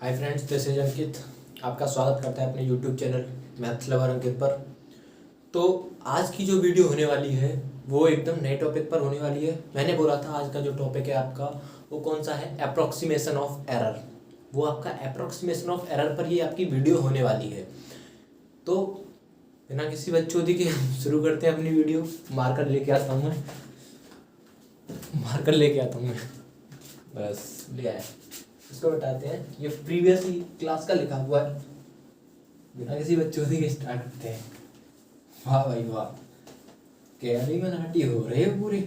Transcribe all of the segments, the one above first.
Hi friends, this is अंकित। आपका स्वागत करता है अपने यूट्यूब चैनल मैथ्स लवर अंकित पर। तो आज की जो वीडियो होने वाली है वो एकदम नए टॉपिक पर होने वाली है। मैंने बोला था आज का जो टॉपिक है आपका वो कौन सा है, अप्रॉक्सीमेशन ऑफ एरर। वो आपका अप्रॉक्सीमेशन ऑफ एरर पर ही आपकी वीडियो होने वाली है। तो बिना किसी बकचोदी के शुरू करते हैं अपनी वीडियो। मार्कर लेके आता हूँ मैं, बस ले आया। इसको बताते हैं, ये प्रीवियस क्लास का लिखा हुआ है। बिना किसी बकचोदी के स्टार्ट करते हैं। वाह भाई वाह, कैरी मनाटी हो रहे हो पूरी,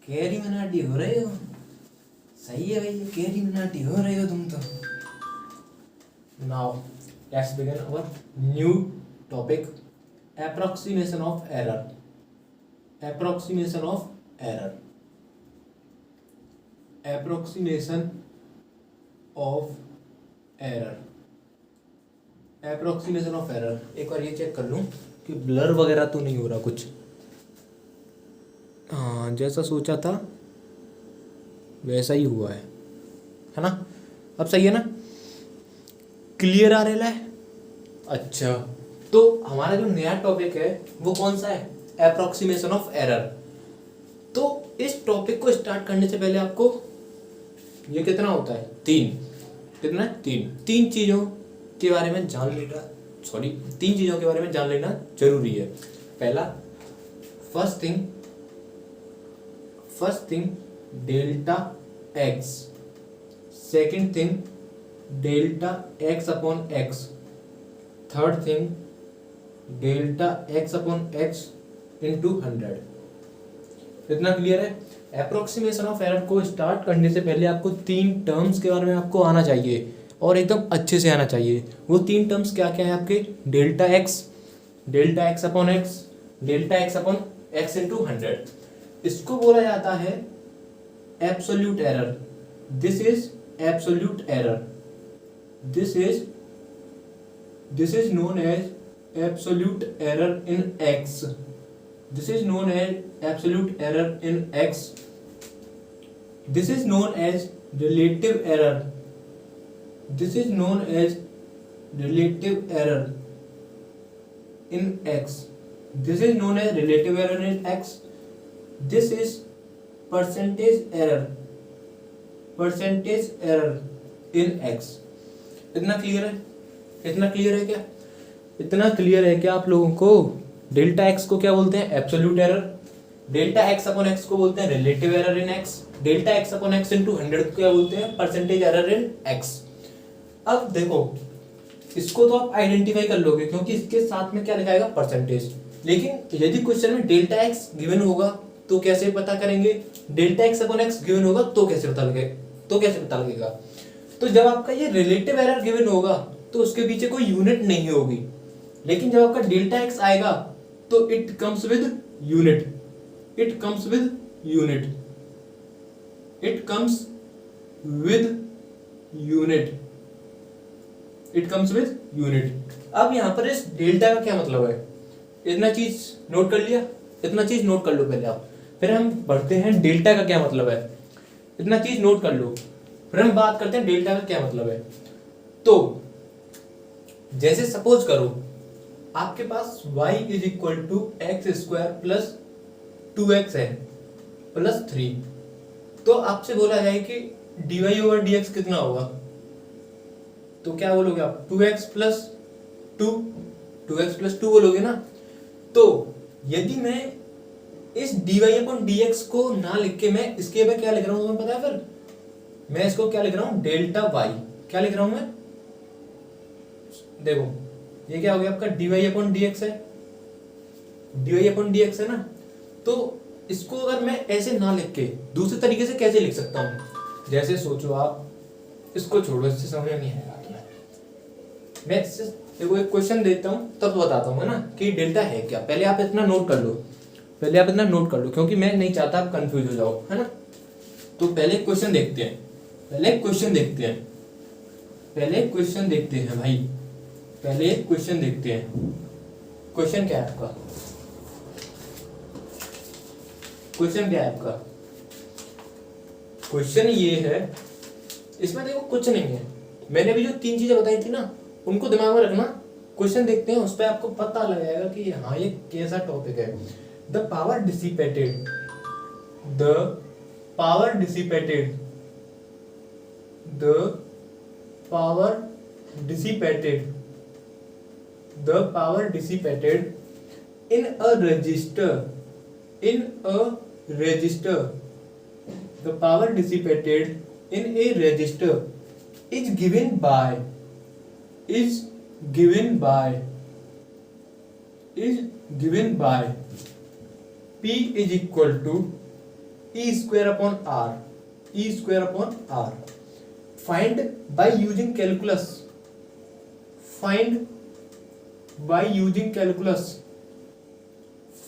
कैरी मनाटी हो रहे हो। सही है भाई, कैरी मनाटी हो रहे हो तुम तो। Now let's begin our new topic, approximation of error. Approximation of error, approximation of error, approximation of error. एक बार ये चेक कर लूँ कि ब्लर वगैरह तो नहीं हो रहा कुछ। हाँ, जैसा सोचा था वैसा ही हुआ है ना। अब सही है ना, क्लियर आ रहा है। अच्छा, तो हमारा जो नया टॉपिक है वो कौन सा है, अप्रॉक्सीमेशन ऑफ एरर। तो इस टॉपिक को स्टार्ट करने से पहले आपको ये कितना होता है, तीन चीजों के बारे में जान लेना, तीन चीजों के बारे में जान लेना जरूरी है। पहला, first thing delta x, second thing delta X upon x, third thing delta X upon X into 100। इतना क्लियर है। अप्रोक्सीमेशन ऑफ एरर को स्टार्ट करने से पहले आपको तीन टर्म्स के बारे में आपको आना चाहिए और एकदम अच्छे से आना चाहिए। वो तीन टर्म्स क्या क्या है आपके, delta X upon X, delta X upon X into 100। इसको बोला जाता है absolute error. This is absolute error, this is known as absolute error in X, this is known as absolute error in x, this is known as relative error, this is known as relative error in x, this is known as relative error in x, this is percentage error in x। इतना clear है? इतना clear है क्या? इतना clear है क्या आप लोगों को? डेल्टा एक्स को क्या बोलते हैं, absolute error. Delta X upon x को बोलते हैं relative error in x. Delta X upon X into 100 को क्या बोलते हैं, परसेंटेज एरर इन एक्स। अब देखो, इसको तो आप आइडेंटिफाई कर लोगे क्योंकि इसके साथ में क्या लिखाएगा, परसेंटेज। लेकिन यदि क्वेश्चन में डेल्टा एक्स गिवन होगा तो कैसे पता करेंगे, delta X upon x given होगा तो कैसे पता लगेगा। तो जब आपका ये रिलेटिव एरर गिवन होगा तो उसके पीछे कोई यूनिट नहीं होगी। लेकिन जब आपका डेल्टा एक्स आएगा तो इट कम्स विद यूनिट, अब यहां पर इस डेल्टा का क्या मतलब है, इतना चीज नोट कर लिया, इतना चीज नोट कर लो पहले आप, फिर हम बढ़ते हैं डेल्टा का क्या मतलब है। इतना चीज नोट कर लो, फिर हम बात करते हैं डेल्टा का क्या मतलब है। तो जैसे सपोज करो आपके पास y is equal to X square plus 2x है प्लस 3। तो आपसे बोला जाए कि dy ओवर dx कितना होगा, तो क्या बोलोगे आप, 2x प्लस 2 बोलोगे ना। तो यदि मैं इस dy अपॉन dx को ना लिख के मैं इसके में क्या लिख रहा हूं तुम्हें पता है, फिर मैं इसको क्या लिख रहा हूं, डेल्टा y। क्या लिख रहा हूं मैं, देखो ये क्या हो गया आपका, dy अपॉन dx है ना। तो इसको अगर मैं ऐसे ना लिख के दूसरे तरीके से कैसे लिख सकता हूं, जैसे सोचो आप, इसको छोड़ो, इससे समझ नहीं आएगा तुम्हें। मैं देखो एक क्वेश्चन देता हूं तब बताता हूं ना कि डेल्टा है क्या। पहले आप इतना नोट कर लो, क्योंकि मैं नहीं चाहता आप कंफ्यूज हो जाओ, है ना। तो पहले क्वेश्चन देखते हैं भाई, पहले क्वेश्चन देखते हैं। क्वेश्चन क्या है आपका, क्वेश्चन ये है, इसमें देखो कुछ नहीं है, मैंने भी जो 3 चीजें बताई थी ना, उनको दिमाग में रखना। क्वेश्चन देखते हैं, उस पर आपको पता लग जाएगा कि हाँ ये कैसा टॉपिक है। The power dissipated, the power dissipated, the power dissipated, the power dissipated in a register, in a register, the power dissipated in a register is given by, is given by, is given by P is equal to E square upon R, E square upon R. Find by using calculus, find by using calculus,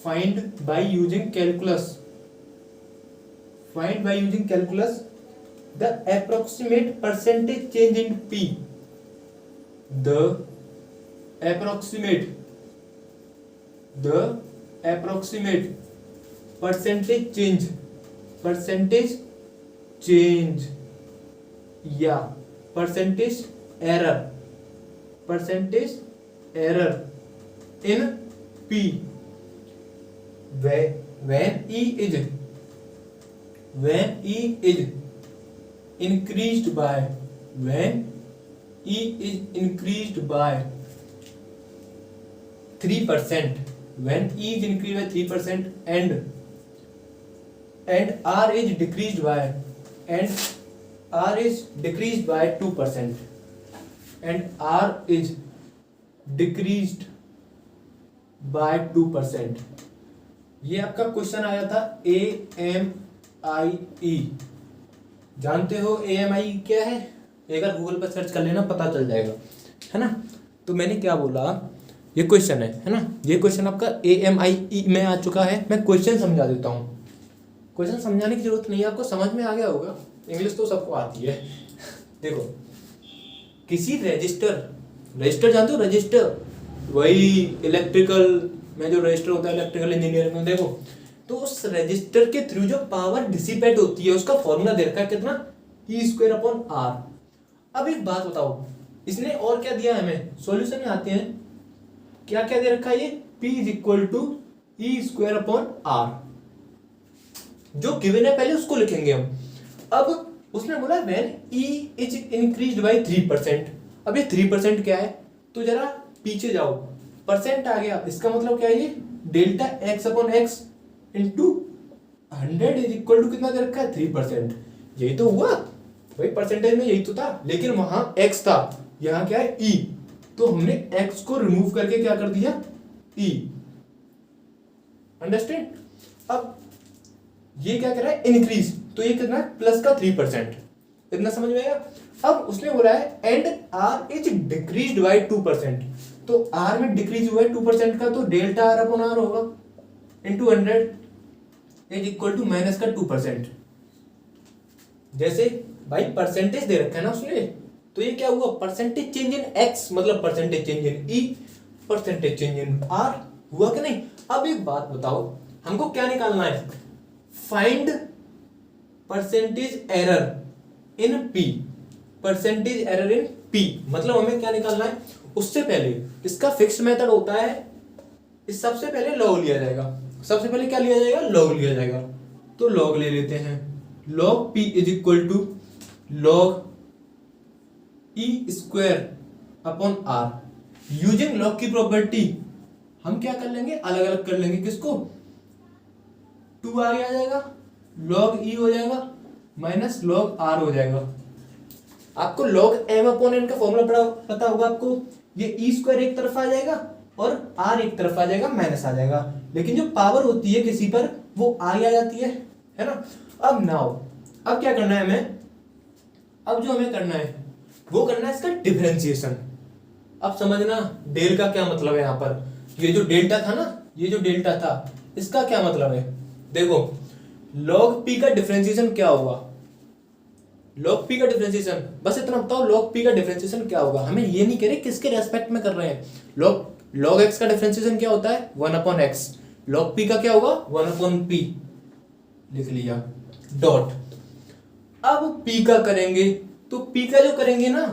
find by using calculus, find by using calculus the approximate percentage change in P, the approximate, the approximate percentage change, percentage change या percentage error, percentage error in P when E is increased by, when E is increased by 3%, when E is increased by 3% and R is decreased by, and R is decreased by 2%, and R is decreased by 2%. ये आपका question आया था AMIE। जानते हो AMIE क्या है? एक बार Google पर सर्च कर लेना, पता चल जाएगा, है ना। तो मैंने क्या बोला, ये क्वेश्चन है ना, ये क्वेश्चन आपका AMIE में आ चुका है। मैं क्वेश्चन समझा देता हूँ, क्वेश्चन समझाने की जरूरत नहीं है, आपको समझ में आ गया होगा, इंग्लिश तो सबको आती है। देखो, किसी रजिस्टर जानते हो, रजिस्टर वही इलेक्ट्रिकल में जो रजिस्टर होता है इलेक्ट्रिकल इंजीनियरिंग में, देखो तो उस रजिस्टर के थ्रू जो पावर डिसिपेट होती है उसका फॉर्मूला दे रखा है कितना, E स्क्वायर अपॉन R। अब एक बात बताओ, इसने और क्या दिया है हमें, सॉल्यूशन में आते हैं, क्या क्या दे रखा है ये, P is equal to E square upon R। जो गिवन है पहले उसको लिखेंगे हम। अब उसने बोला when E is increased by 3%। अब ये 3% क्या है, तो जरा पीछे जाओ, परसेंट आ गया, इसका मतलब क्या है, ये delta X upon X into 100 is equal to कितना दे रखा है, 3%। यही तो हुआ भाई, परसेंटेज में यही तो था, लेकिन वहां एक्स था, यहाँ क्या है, ई। तो हमने एक्स को रिमूव करके क्या कर दिया, ई। अंडरस्टैंड। अब ये क्या कर रहा है, इंक्रीज, तो ये कितना है, प्लस का 3%। इतना समझ में आया। अब उसने बोला है and R is decreased by 2%। तो आर में डिक्रीज हुआ है 2% का, तो डेल्टा आर अपॉन आर होगा into 100 is equal to minus का 2%। जैसे भाई परसेंटेज दे रखा है ना उसने, तो ये क्या हुआ, परसेंटेज चेंज इन एक्स मतलब percentage change in E, percentage change in are, हुआ कि नहीं। अब एक बात बताओ, हमको क्या निकालना है, find percentage error in P, percentage error in P मतलब हमें क्या निकालना है। उससे पहले इसका फिक्स्ड मेथड होता है, इस सबसे पहले लॉग लिया जाएगा, सबसे पहले क्या लिया जाएगा, लॉग लिया जाएगा। तो लॉग ले लेते हैं, log P is equal to log E square upon R. Using log की प्रॉपर्टी हम क्या कर लेंगे, अलग अलग कर लेंगे, किसको, 2 आगे आ जाएगा, लॉग ई हो जाएगा माइनस लॉग आर हो जाएगा। आपको लॉग एम अपॉन एन का फॉर्मूला पता होगा आपको, ये ई स्क्वायर एक तरफ आ जाएगा और आर एक तरफ आ जाएगा, माइनस आ जाएगा, लेकिन जो पावर होती है किसी पर वो आगे आ जाती है ना। अब नाउ अब क्या करना है हमें, अब जो हमें करना है वो करना है इसका डिफरेंशिएशन। अब समझना डेल का क्या मतलब है, यहाँ पर ये जो डेल्टा था ना, ये जो डेल्टा था इसका क्या मतलब है। देखो log p का डिफरेंशिएशन क्या होगा, log p का डिफरेंशिएशन, बस इतना बताओ log p का डिफरेंशिएशन क्या होगा। हमें ये नहीं कह रहे किसके रेस्पेक्ट में कर रहे हैं। log x का डिफरेंशिएशन क्या होता है, 1/x। log p का क्या होगा, 1/p, लिख लिया डॉट। अब p का करेंगे तो p का जो करेंगे ना,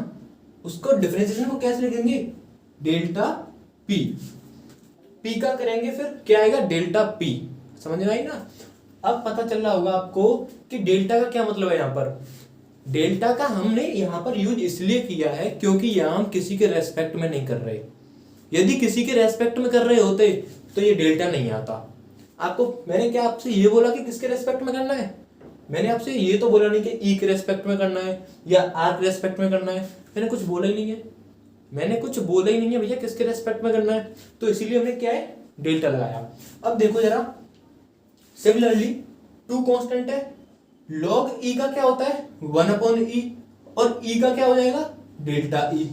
उसको डिफरेंशिएशन को कैसे लिखेंगे, डेल्टा पी, पी का करेंगे फिर क्या आएगा, डेल्टा पी। समझ में आई ना। अब पता चल रहा होगा आपको कि डेल्टा का क्या मतलब है। यहाँ पर डेल्टा का हमने यहाँ पर यूज इसलिए किया है क्योंकि यहाँ हम किसी के रेस्पेक्ट में नहीं कर रहे। यदि किसी के रेस्पेक्ट में कर रहे होते तो ये डेल्टा नहीं आता। आपको मैंने क्या आपसे ये बोला कि किसके रेस्पेक्ट में करना है, मैंने आपसे ये तो बोला नहीं कि ई के रेस्पेक्ट में करना है या आर के रेस्पेक्ट में करना है, मैंने कुछ बोला ही नहीं है, मैंने कुछ बोला ही नहीं है भैया किसके रेस्पेक्ट में करना है। तो इसीलिए हमने क्या है, डेल्टा लगाया। अब देखो जरा, सिमिलरली टू कांस्टेंट है, लॉग ई का क्या होता है 1/e और ई का क्या हो जाएगा डेल्टा ई।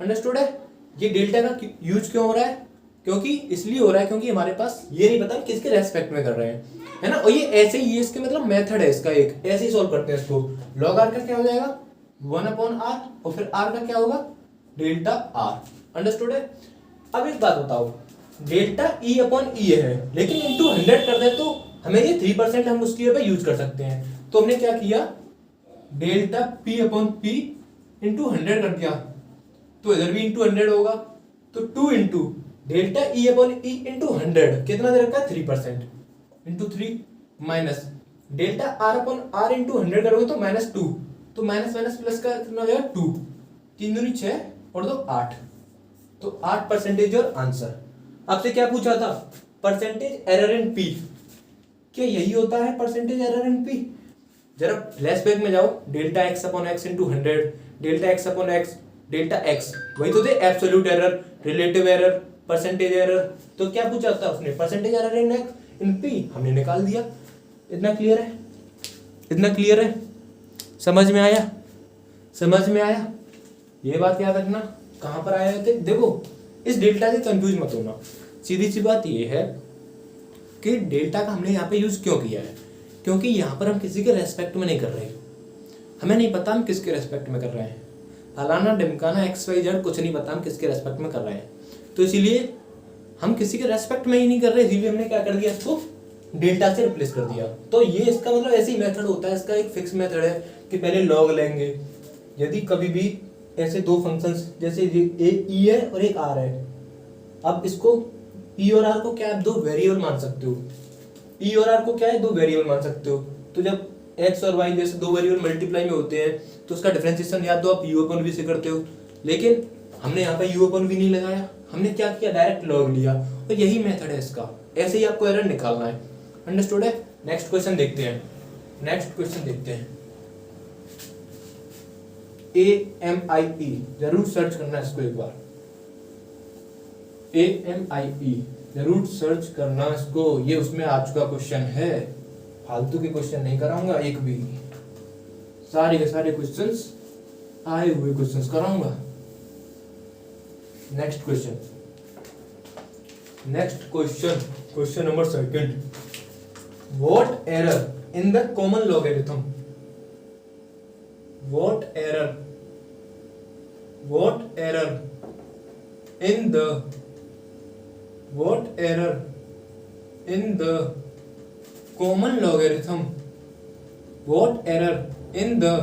अंडरस्टूड है। ये डेल्टा का यूज क्यों हो रहा है, क्योंकि इसलिए हो रहा है क्योंकि हमारे पास ये नहीं पता किसके रेस्पेक्ट में कर रहे हैं, है ना। और ये ऐसे ही, ये इसके मतलब मेथड है इसका एक, ऐसे ही सॉल्व करते हैं इसको। लॉग आर का क्या हो जाएगा 1/r और फिर आर का क्या होगा डेल्टा आर। अंडरस्टूड है। अब एक बात बताओ, डेल्टा ई अपॉन ई है लेकिन इंटू 100 कर दे तो हमें ये 3% हम उसकी पे यूज कर सकते हैं। तो हमने क्या किया, delta P upon P into 100 कर दिया, तो इधर भी इंटू 100 होगा, तो 2 into delta E upon E into 100 कितना दे रखा है 3% into 3 minus delta R upon R into 100 करोगे तो -2, तो माइनस माइनस प्लस का कितना हो जाएगा 2, 3 दूनी 6 और 2 8, तो 8% योर आंसर। आपसे क्या पूछा था, परसेंटेज एरर इन पी, क्या यही होता है परसेंटेज एरर इन पी। जरा फ्लैशबैक में जाओ, delta X upon X into 100, delta X upon X, delta x वही तो थे, absolute error, relative error, percentage error. तो क्या पूछा था उसने, percentage error in x in P, हमने निकाल दिया। इतना क्लियर है, इतना क्लियर है, समझ में आया, समझ में आया। ये बात याद रखना, कहां पर आए थे देखो, इस डेल्टा से कंफ्यूज मत होना। सीधी सी बात ये है कि डेल्टा का हमने यहाँ पे यूज क्यों किया है, क्योंकि यहाँ पर हम किसी के रेस्पेक्ट में नहीं कर रहे, हमें नहीं पता हम किसके रेस्पेक्ट में कर रहे हैं, फलाना ढिमकाना XYZ कुछ नहीं पता हम किसके रेस्पेक्ट में कर रहे हैं, तो इसीलिए हम किसी के रेस्पेक्ट में ही नहीं कर रहे, इसीलिए हमने क्या कर दिया, इसको डेल्टा से रिप्लेस कर दिया। तो ये इसका मतलब ऐसे ही मेथड होता है, इसका एक फिक्स मेथड है कि पहले लॉग लेंगे। यदि कभी भी ऐसे दो फंक्शंस जैसे एक ई है और एक आर है, अब इसको ई और आर को क्या आप दो वेरिएबल मान सकते हो, ई और आर को क्या है दो वेरिएबल मान सकते हो। तो जब एक्स और वाई जैसे दो वेरिएबल मल्टीप्लाई में होते हैं तो उसका डिफरेंशिएशन या तो आप यू अपॉन वी से करते हो, लेकिन हमने यहाँ पे यू अपॉन वी नहीं लगाया, हमने क्या किया डायरेक्ट लॉग लिया, और यही मेथड है इसका, ऐसे ही आपको एरर निकालना है। अंडरस्टूड है। नेक्स्ट क्वेश्चन देखते हैं, नेक्स्ट क्वेश्चन देखते हैं। AMIE जरूर सर्च करना है इसको एक बार, AMIE जरूर सर्च करना इसको, ये उसमें आ चुका क्वेश्चन है, फालतू के क्वेश्चन नहीं कराऊंगा एक भी, सारे के सारे क्वेश्चंस आए हुए क्वेश्चंस कराऊंगा। Next question, next question, question number 2, what error in the common logarithm, what error in the common logarithm, what error in the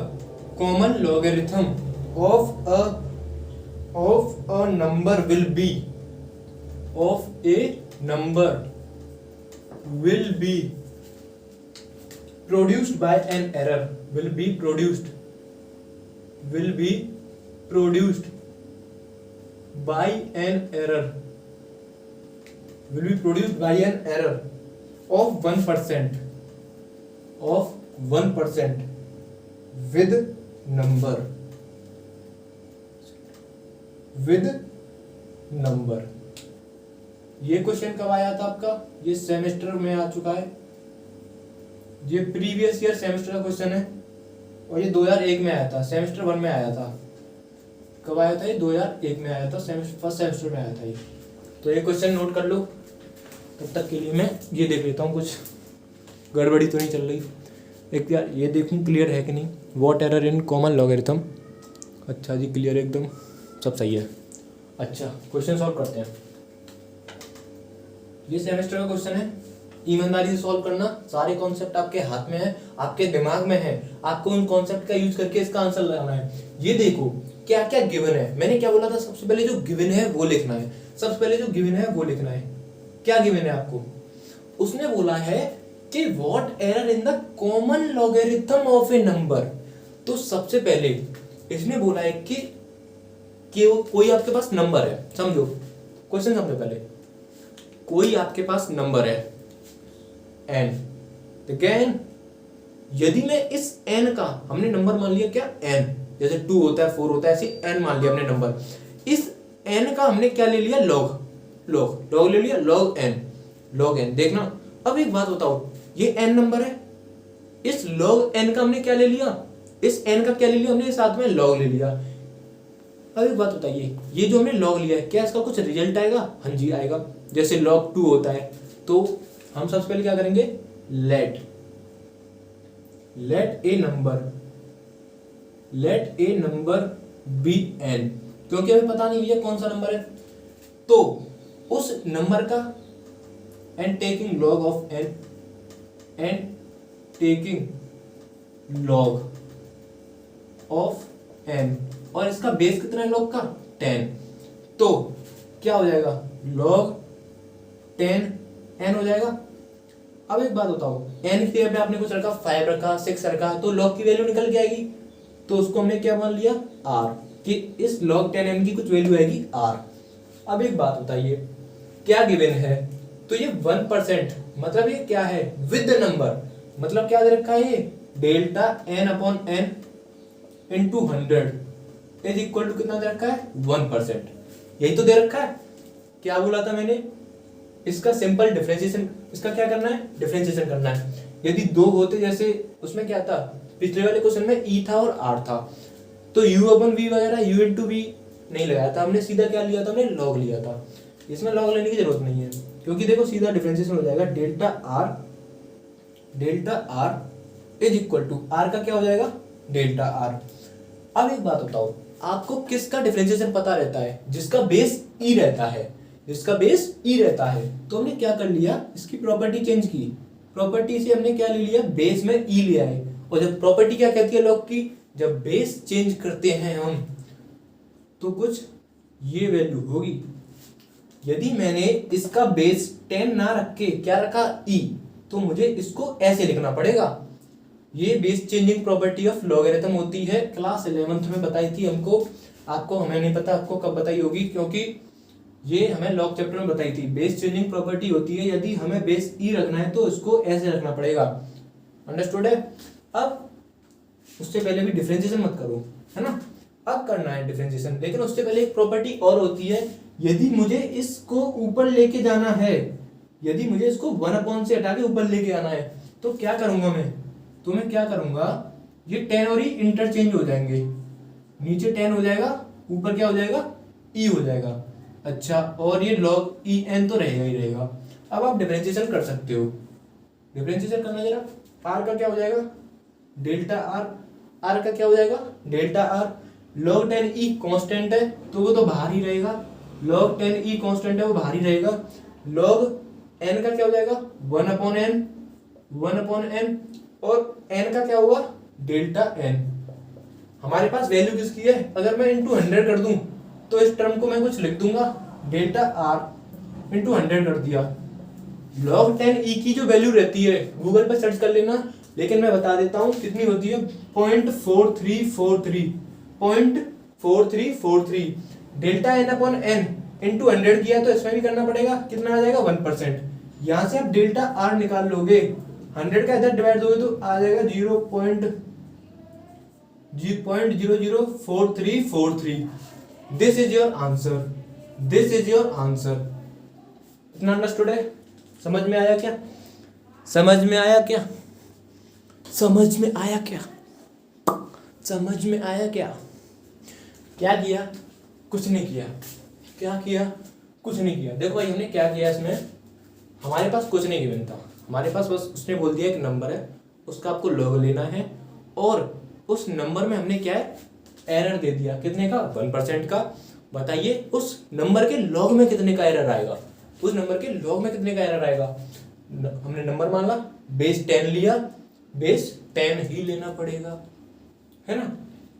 common logarithm of a number will be, of a number will be produced by an error, will be produced by an error, will be produced by an error of 1%, of 1% with number, with number। ये question कब आया था आपका, ये semester में आ चुका है, ये प्रीवियस ईयर सेमेस्टर का क्वेश्चन है, और ये 2001 में आया था, सेमेस्टर 1 में आया था। कब आया था ये 2001 में आया था, फर्स्ट सेमेस्टर में आया था ये। तो ये क्वेश्चन नोट कर लो, तब तक के लिए मैं ये देख लेता हूँ कुछ गड़बड़ी तो नहीं चल रही, एक यार ये देखूँ क्लियर है कि नहीं। What error in common logarithm, अच्छा जी क्लियर एकदम, सब सही है। अच्छा क्वेश्चन सॉल्व करते हैं, ये सेमेस्टर का क्वेश्चन है, ईमानदारी से सॉल्व करना, सारे कॉन्सेप्ट आपके हाथ में है, आपके दिमाग में है, आपको उन कॉन्सेप्ट का यूज करके इसका आंसर लगाना है। ये देखो क्या क्या गिवन है। मैंने क्या बोला था, सबसे पहले जो गिवन है वो लिखना है, सबसे पहले जो गिवन है वो लिखना है। क्या गिवन है आपको, उसने बोला है कि what error in the common logarithm of A number. तो सबसे पहले इसने बोला है कि कोई आपके पास नंबर है, समझो क्वेश्चन समझो पहले, कोई आपके पास नंबर है n, ठीक है। यदि मैं इस n का, हमने नंबर मान लिया क्या n, जैसे 2 होता है 4 होता है, ऐसे n मान लिया हमने नंबर, इस n का हमने क्या ले लिया, log ले लिया, log n देखना। अब एक बात बताओ, ये n नंबर है, इस log n का हमने क्या ले लिया, इस n का क्या ले लिया हमने, साथ में log ले लिया। अब एक बात बताइए, ये जो हमने log लिया है क्या इसका कुछ रिजल्ट आएगा, हाँ जी आएगा। जैसे log 2 होता है तो हम सबसे पहले क्या करेंगे, let a number be n, क्योंकि हमें पता नहीं भैया कौन सा नंबर है, तो उस नंबर का and taking log of n and taking log of n, और इसका बेस कितना है log का 10, तो क्या हो जाएगा log 10 n हो जाएगा। अब एक बात बताओ, n की जगह पे आपने कुछ रखा, 5 रखा, 6 रखा, तो log की वैल्यू निकल के आएगी, तो उसको हमने क्या मान लिया r, कि इस log 10n की कुछ वैल्यू आएगी r। अब एक बात बताइए, क्या गिवन है, तो ये 1%, मतलब ये क्या है, विद नंबर, मतलब क्या दे रखा है, ये delta n upon n into 100 is equal to कितना दे रखा है, 1%, यही तो दे रखा है। क्या बोला था मैंने, इसका सिंपल डिफरेंशिएशन, इसका क्या करना है, डिफरेंशिएशन करना है। यदि 2 होते, जैसे उसमें क्या था, पिछले वाले क्वेश्चन में e था और r था, तो u अपन v वगैरह u इंटू v नहीं लगाया था हमने, सीधा क्या लिया था हमने, log लिया था। इसमें log लेने की जरूरत नहीं है, क्योंकि देखो सीधा डिफरेंशिएशन हो जाएगा, delta r is equal to, r का क्या हो जाएगा, डेल्टा r। अब एक बात बताओ, आपको किसका डिफरेंशिएशन पता रहता है, जिसका बेस e रहता है, जिसका बेस e रहता है। तो हमने क्या कर लिया, इसकी प्रॉपर्टी चेंज की, प्रॉपर्टी से हमने क्या ले लिया, बेस में e लिया है, और जब प्रॉपर्टी क्या कहती है log की, जब बेस चेंज करते हैं हम तो कुछ ये वैल्यू होगी। यदि मैंने इसका बेस 10 ना रख के क्या रखा, e, तो मुझे इसको ऐसे लिखना पड़ेगा। ये base changing property of logarithm होती है, क्लास 11th में बताई थी हमको, आपको हमें नहीं पता आपको कब बताई होगी, क्योंकि ये हमें लॉग चैप्टर में बताई थी। बेस चेंजिंग प्रॉपर्टी होती है, यदि हमें बेस e रखना है तो इसको ऐसे रखना पड़ेगा, अंडरस्टूड है। अब उससे पहले भी डिफरेंशिएशन मत करो, है ना, अब करना है डिफरेंशिएशन, लेकिन उससे पहले एक प्रॉपर्टी और होती है, यदि मुझे इसको ऊपर लेके जाना है, यदि मुझे इसको 1 से हटा के ऊपर लेके आना है, तो क्या करूंगा मैं, तो मैं क्या करूंगा, ये 10 और e इंटरचेंज हो जाएंगे, नीचे 10 हो जाएगा, ऊपर क्या हो जाएगा, e हो जाएगा। अच्छा, और ये log e n तो रहेगा ही रहेगा। अब आप डिफरेंशिएशन कर सकते हो, डिफरेंशिएशन करना जरा, r का क्या हो जाएगा, डेल्टा r का क्या हो जाएगा, delta r, log 10 e constant है तो वो तो बाहर ही रहेगा, log 10 e कांस्टेंट है वो बाहर ही रहेगा, log n का क्या हो जाएगा, 1 अपॉन n, और n का क्या होगा, डेल्टा n। हमारे पास वैल्यू किसकी है, अगर मैं इंटू 100 कर दूं तो इस टर्म को मैं कुछ लिख दूंगा, डेल्टा r इंटू 100 कर दिया। log 10 e की जो वैल्यू रहती है गूगल पर सर्च कर लेना, लेकिन मैं बता देता हूं कितनी होती है, 0.4343, delta n upon n into 100 किया तो इसमें भी करना पड़ेगा, कितना आ जाएगा, 1%। यहां से आप डेल्टा r निकाल लोगे, 100 का इधर डिवाइड दोगे तो आ जाएगा 0.004343। This is your answer, this is your answer. इतना अंडरस्टूड है, समझ में आया क्या, समझ में आया क्या, समझ में आया क्या, समझ में आया क्या। क्या किया, कुछ नहीं किया, क्या किया, कुछ नहीं किया। देखो भाई हमने क्या किया, इसमें हमारे पास कुछ नहीं गिवन था, हमारे पास बस उसने बोल दिया एक नंबर है, उसका आपको लॉग लेना है, और उस नंबर में हमने क्या है, एरर दे दिया, कितने का, 1% का। बताइए उस नंबर के लॉग में कितने का एरर आएगा, उस नंबर के लॉग में कितने का एरर आएगा। हमने नंबर मान ला, बेस 10 लिया, बेस 10 ही लेना पड़ेगा, है ना।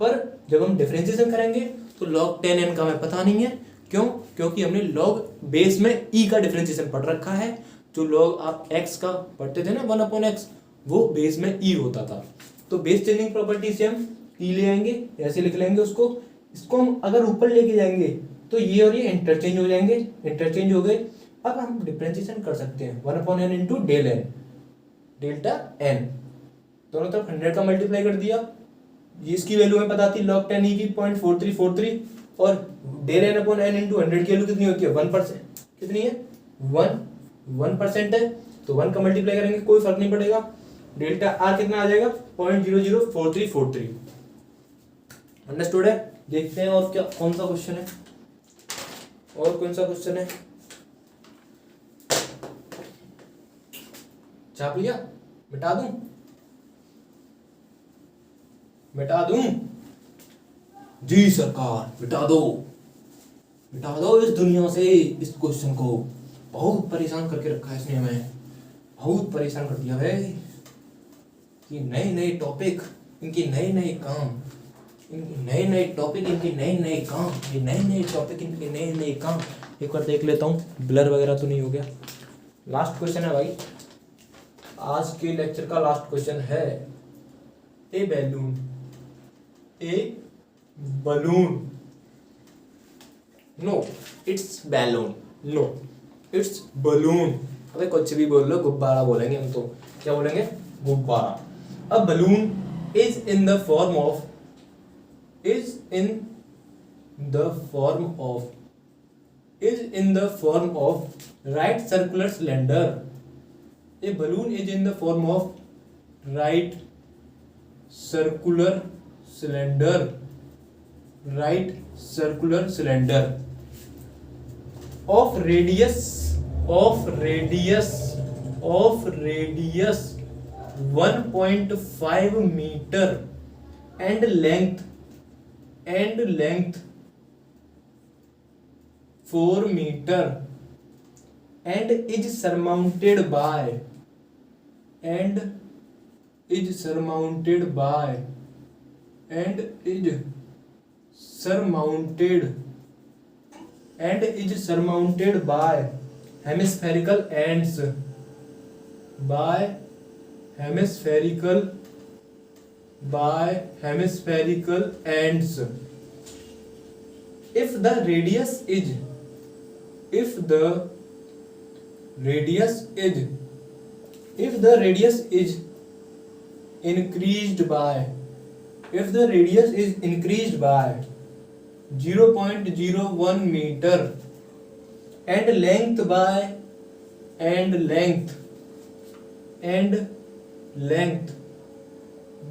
पर जब हम डिफरेंशिएशन करेंगे तो log 10n का हमें पता नहीं है। क्यों? क्योंकि हमने log बेस में e का डिफरेंशिएशन पढ़ रखा है। जो log आप x का पढ़ते थे ना 1/x, वो बेस में e होता था। तो बेस चेंजिंग प्रॉपर्टी से हम e ले आएंगे, ऐसे लिख लेंगे उसको। इसको हम अगर ऊपर लेके जाएंगे तो ये और ये इंटरचेंज हो जाएंगे, इंटरचेंज हो गए। अब हम डिफरेंशिएशन कर सकते हैं 1/n into del N, delta N, दोनों तरफ 100 का मल्टीप्लाई कर दिया। ये इसकी वैल्यू हमें पता थी log 10 e की 0.4343, और del N upon N into 100 की वैल्यू कितनी होती है 1%, कितनी है 1% है। तो 1 का मल्टीप्लाई करेंगे कोई फर्क नहीं पड़ेगा। डेल्टा आर कितना आ जाएगा 0.004343। अंडरस्टूड है? देखते हैं और क्या कौन सा क्वेश्चन है, और कौन सा क्वेश्चन है। छाप लिया? मिटा दूं? मिटा दूं? जी सरकार, मिटा दो, मिटा दो इस दुनिया से इस क्वेश्चन को। बहुत परेशान करके रखा है इसने हमें, बहुत परेशान कर दिया है। ये नए नए टॉपिक, इनकी नए नए काम, इनके नए नए टॉपिक, इनके नए नए काम, ये नए नए टॉपिक, इनके नए नए काम। एक बार देख लेता हूँ ब्लर वगैरह तो नहीं हो गया। लास्ट क्वेश्चन है भाई, आज के लेक्चर का लास्ट क्वेश्चन है। A balloon, a balloon, no it's balloon, no it's balloon. अबे कुछ भी बोल लो, गुब्बारा बोलेंगे हम तो। क्या बोलेंगे? गुब्बारा। A balloon is in the form of, is in the form of right circular cylinder. A balloon is in the form of right circular cylinder, right circular cylinder of radius 1.5 meter and length 4 meter and is surmounted by hemispherical ends, if the radius is increased by 0.01 meter and length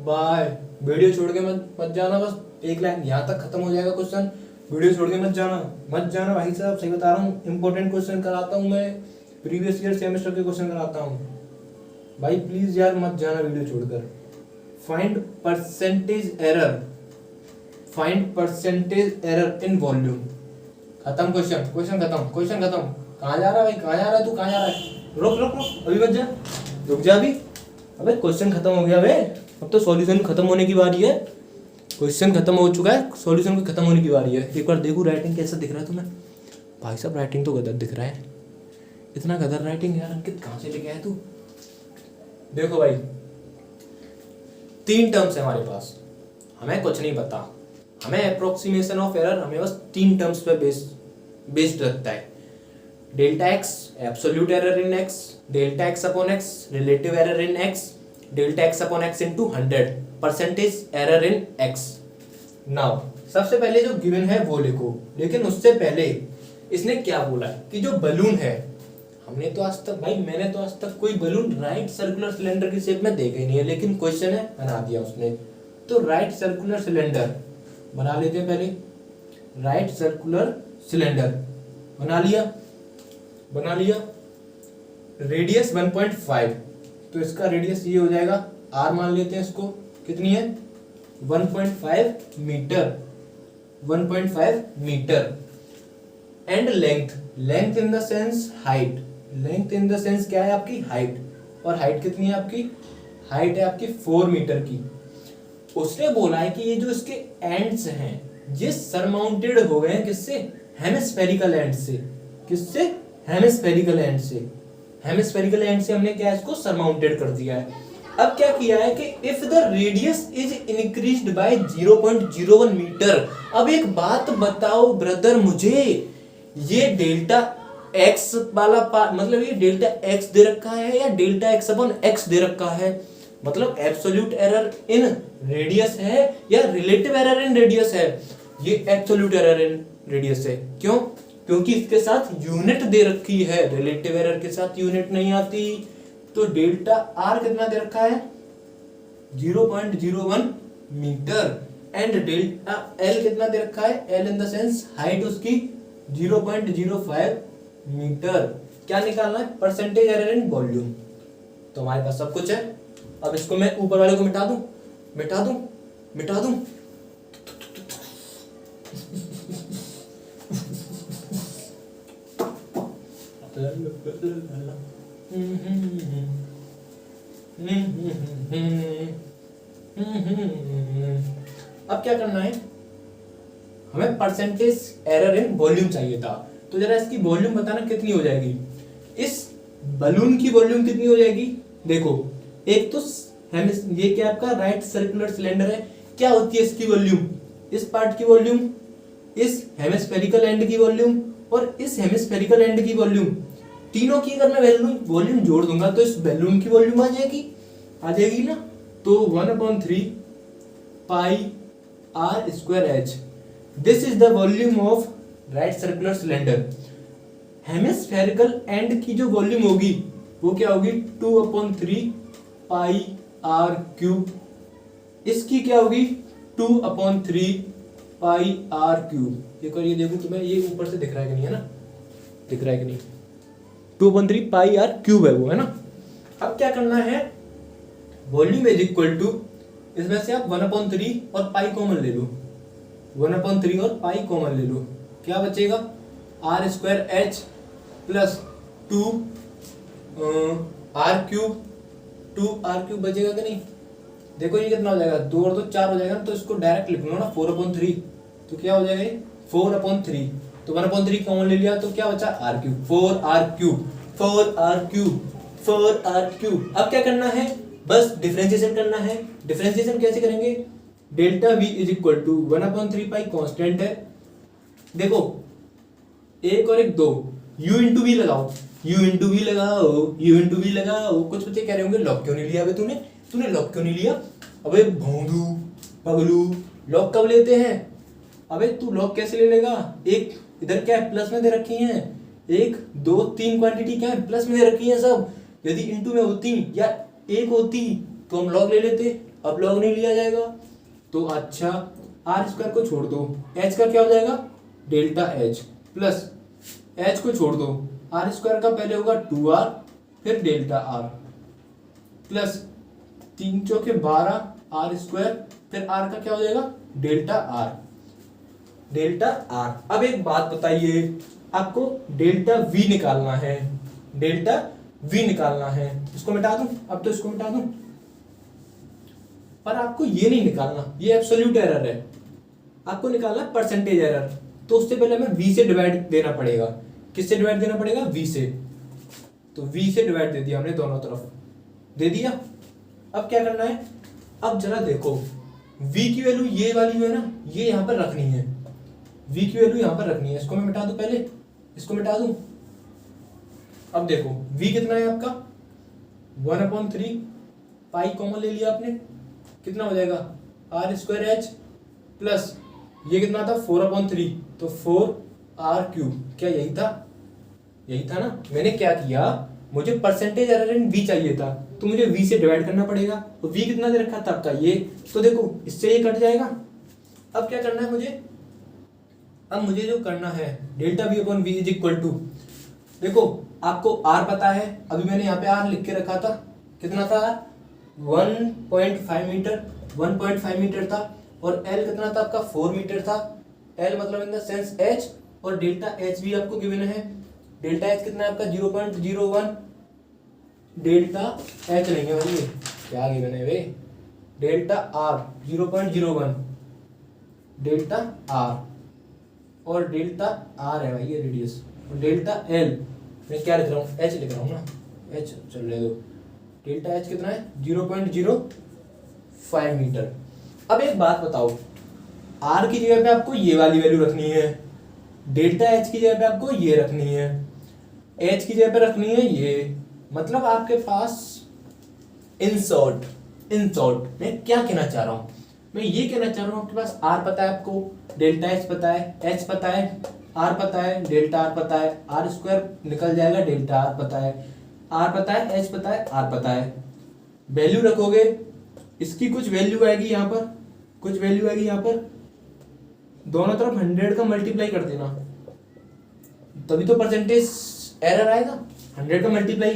by video छोड़ के मत जाना, बस एक line यहाँ तक खत्म हो जाएगा क्वेश्चन। वीडियो छोड़ के मत जाना भाई साहब, सही बता रहा हूँ। इंपॉर्टेंट क्वेश्चन कराता हूँ मैं, प्रीवियस ईयर सेमेस्टर के क्वेश्चन कराता हूँ भाई, प्लीज यार मत जाना वीडियो छोड़कर। Find percentage error in volume. खत्म क्वेश्चन खत्म। कहाँ जा रहा है भाई, कहाँ जा रहा है तू, कहाँ जा रहा है? रुक अभी मत जा, रुक जा अभी। अबे क्वेश्चन खत्म हो गया बे, अब तो सॉल्यूशन खत्म होने की बारी है। क्वेश्चन खत्म हो चुका है, सॉल्यूशन को खत्म होने की बारी है। एक बार देखो राइटिंग कैसा दिख रहा है तुम्हें। भाई साहब राइटिंग तो गदर दिख रहा है, इतना गदर राइटिंग यार अंकित कहाँ से लेके आया तू? देखो भाई 3 टर्म्स है हमारे पास, हमें कुछ नहीं पता, हमें अप्रोक्सीमेशन ऑफ एरर हमें बस 3 टर्म्स पे बेस्ड रखता है। Delta x absolute error in x, delta X upon x relative error in x, delta X upon X into 100 percentage error in x. Now सबसे पहले जो गिवन है वो लिखो, लेकिन उससे पहले इसने क्या बोला है कि जो बलून है, हमने तो आज तक भाई, मैंने तो आज तक कोई बलून राइट सर्कुलर सिलेंडर की शेप में देखा ही नहीं है, लेकिन क्वेश्चन है बना दिया उसने। तो राइट सर्कुलर सिलेंडर बना लेते हैं पहले। राइट सर्कुलर सिलेंडर बना लिया। रेडियस 1.5, तो इसका रेडियस ये हो जाएगा, आर मान लेते हैं इसको, कितनी है 1.5 metre. And length in the sense height, length in the sense क्या है आपकी हाइट, और हाइट कितनी है आपकी, हाइट है आपकी 4 मीटर की। उसने बोला है कि ये जो इसके एंड्स हैं ये सरमाउंटेड हो गए हैं किससे, हेमिस्फेरिकल एंड से। किससे, हेमिस्फेरिकल एंड से। हेमिस्फेरिकल एंड से हमने क्या इसको सरमाउंटेड कर दिया है। अब क्या किया है कि if the radius is increased by 0.01 metre. अब एक बात बताओ ब्रदर मुझे, ये डेल्टा एक्स वाला मतलब ये डेल्टा एक्स दे रखा है या डेल्टा एक्स अपॉन एक्स दे रखा है, मतलब एब्सोल्यूट एरर इन रेडियस है या रिलेटिव एरर इन रेडियस है। ये एब्सोल्यूट एरर इन रेडियस है। क्यों, क्योंकि इसके साथ यूनिट दे रखी है, रिलेटिव एरर के साथ यूनिट नहीं आती। तो डेल्टा आर कितना दे रखा है, 0.01 मीटर, एंड डेल्टा एल कितना दे रखा है, L in the sense height उसकी 0.05 मीटर। क्या निकालना है, परसेंटेज एरर इन वॉल्यूम। तो हमारे पास सब कुछ है। अब इसको मैं ऊपर वाले को मिटा दूं, मिटा दूं, मिटा दूं। अब क्या करना है, हमें परसेंटेज एरर इन वॉल्यूम चाहिए था। तो जरा इसकी वॉल्यूम बताना कितनी हो जाएगी। इस बलून की वॉल्यूम कितनी हो जाएगी, देखो एक तो ये क्या आपका राइट सर्कुलर सिलेंडर है, क्या होती है इसकी वॉल्यूम, इस पार्ट की वॉल्यूम, इस हेमिस्फेरिकल एंड की वॉल्यूम और इस हेमिस्फेरिकल एंड की वॉल्यूम, तीनों की अगर मैं वॉल्यूम जोड़ दूंगा तो इस बैलून की वॉल्यूम आ जाएगी ना। तो 1/3 pi r square h, this is the volume of right circular cylinder. Hemispherical end की जो वॉल्यूम होगी वो क्या होगी, 2/3 पाई आर क्यूब। इसकी क्या होगी, 2/3 पाई आर क्यूब। एक और ये देखो तुम्हें, ये ऊपर से दिख रहा है कि नहीं, है ना, दिख रहा है कि नहीं, 2/3 पाई आर क्यूब है वो, है ना। अब क्या करना है, वॉल्यूम इज इक्वल टू, इसमें से आप 1/3 और पाई कॉमन ले लो, 1/3 और पाई कॉमन ले लो, क्या बचेगा, R square H plus 2 R cube, 2 R cube बचेगा कि नहीं। देखो ये कितना हो जाएगा, 2 और 2 4 हो जाएगा, तो इसको डायरेक्ट लिख लो ना 4/3। तो क्या हो जाएगा, 4/3। तो 1/3 कॉमन ले लिया तो क्या बचा, R cube, 4 R cube, 4 R cube, 4 R cube. अब क्या करना है, बस डिफरेंशिएशन करना है। डिफरेंशिएशन कैसे करेंगे, delta V is equal to 1/3 pi constant है। देखो एक और एक दो, u इंटू वी लगाओ, u इंटू वी लगाओ, u इंटू वी लगाओ। कुछ बच्चे कह रहे होंगे लॉग क्यों नहीं लिया, तूने लॉग क्यों नहीं लिया। अबे भोंदू पगलू, लॉग कब लेते हैं, अबे तू लॉग कैसे ले लेगा, एक इधर क्या है, प्लस में दे रखी हैं, 1 2 3 क्वांटिटी क्या है, प्लस में दे रखी है सब। यदि इंटू में होती या एक होती तो हम लॉग ले लेते, अब लॉग नहीं लिया जाएगा। तो अच्छा, आर स्क्वायर को छोड़ दो, एच का क्या हो जाएगा, डेल्टा एच, प्लस एच को छोड़ दो, आर स्क्वायर का पहले होगा 2r फिर डेल्टा आर, प्लस 3 चौके 12 आर स्क्वायर, फिर आर का क्या हो जाएगा, डेल्टा आर, डेल्टा आर। अब एक बात बताइए, आपको डेल्टा वी निकालना है, डेल्टा वी निकालना है। इसको मिटा दूं, अब तो इसको मिटा दूं, पर आपको ये नहीं निकालना, ये एब्सोल्यूट एरर है, आपको निकालना परसेंटेज एरर। तो उससे पहले हमें v से डिवाइड देना पड़ेगा। किससे डिवाइड देना पड़ेगा, v से। तो v से डिवाइड दे दिया हमने, दोनों तरफ दे दिया। अब क्या करना है, अब जरा देखो v की वैल्यू ये वाली है ना, ये यहां पर रखनी है, v की वैल्यू यहां पर रखनी है। इसको मैं मिटा दूं, पहले इसको मिटा दूं। अब देखो v कितना है आपका, 1/3 पाई कॉमन ले लिया आपने, कितना हो जाएगा, आर स्क्वायर एच प्लस ये कितना था 4/3, तो 4 आर क्यूब। क्या यही था, यही था ना। मैंने क्या किया, मुझे परसेंटेज एरर इन v चाहिए था, तो मुझे v से डिवाइड करना पड़ेगा। तो v कितना दे रखा था आपका, ये, तो देखो इससे ये कट जाएगा। अब क्या करना है मुझे, अब मुझे जो करना है, delta v upon v is equal to, देखो आपको r पता है, अभी मैंने यहाँ पे r लिख के रखा था, कितना था r, 1.5 मीटर, 1.5 मीटर था, और l कितना था आपका, 4 मीटर था। l मतलब इन द सेंस h, और डेल्टा h भी आपको गिवन है, डेल्टा h कितना है आपका 0.01, डेल्टा h नहीं है भाई, क्या गिवन है वे, डेल्टा आर 0.01, डेल्टा आर, और डेल्टा आर है भाई ये रेडियस, और डेल्टा एल मैं क्या लिख रहा हूँ, एच लिख रहा हूँ ना, एच चल रहे दो, डेल्टा एच कितना है 0.05 मीटर। अब एक बात बताओ, आर की जगह पे आपको ये वाली वैल्यू रखनी है, डेल्टा एच की जगह पे आपको ये रखनी है, एच की जगह पे रखनी है ये, मतलब आपके पास इन शॉर्ट मैं क्या कहना चाह रहा हूँ, मैं ये कहना चाह रहा हूँ आपके पास आर पता है, आपको डेल्टा एच पता है, एच पता है, आर पता है, डेल्टा आर पता है, आर स्क्वायर निकल जाएगा, डेल्टा आर पता है, आर पता है, एच पता है, आर पता है, वैल्यू रखोगे, इसकी कुछ वैल्यू आएगी यहाँ पर, कुछ वैल्यू आएगी यहाँ पर, दोनों तरफ 100 का मल्टीप्लाई कर देना, तभी तो परसेंटेज एरर आएगा, 100 का मल्टीप्लाई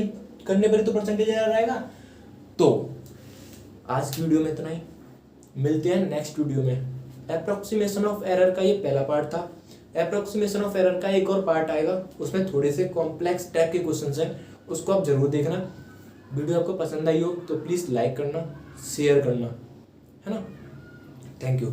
करने पर तो परसेंटेज एरर आएगा। तो आज की वीडियो में इतना ही, मिलते हैं नेक्स्ट वीडियो में। अप्रोक्सीमेशन ऑफ एरर का ये पहला पार्ट था, अप्रोक्सीमेशन ऑफ एरर का एक और पार्ट आएगा, उसमें थोड़े से कॉम्प्लेक्स टाइप के क्वेश्चंस हैं, उसको आप जरूर देखना। वीडियो आपको पसंद आई हो तो प्लीज़ लाइक करना, शेयर करना, है ना। Thank you.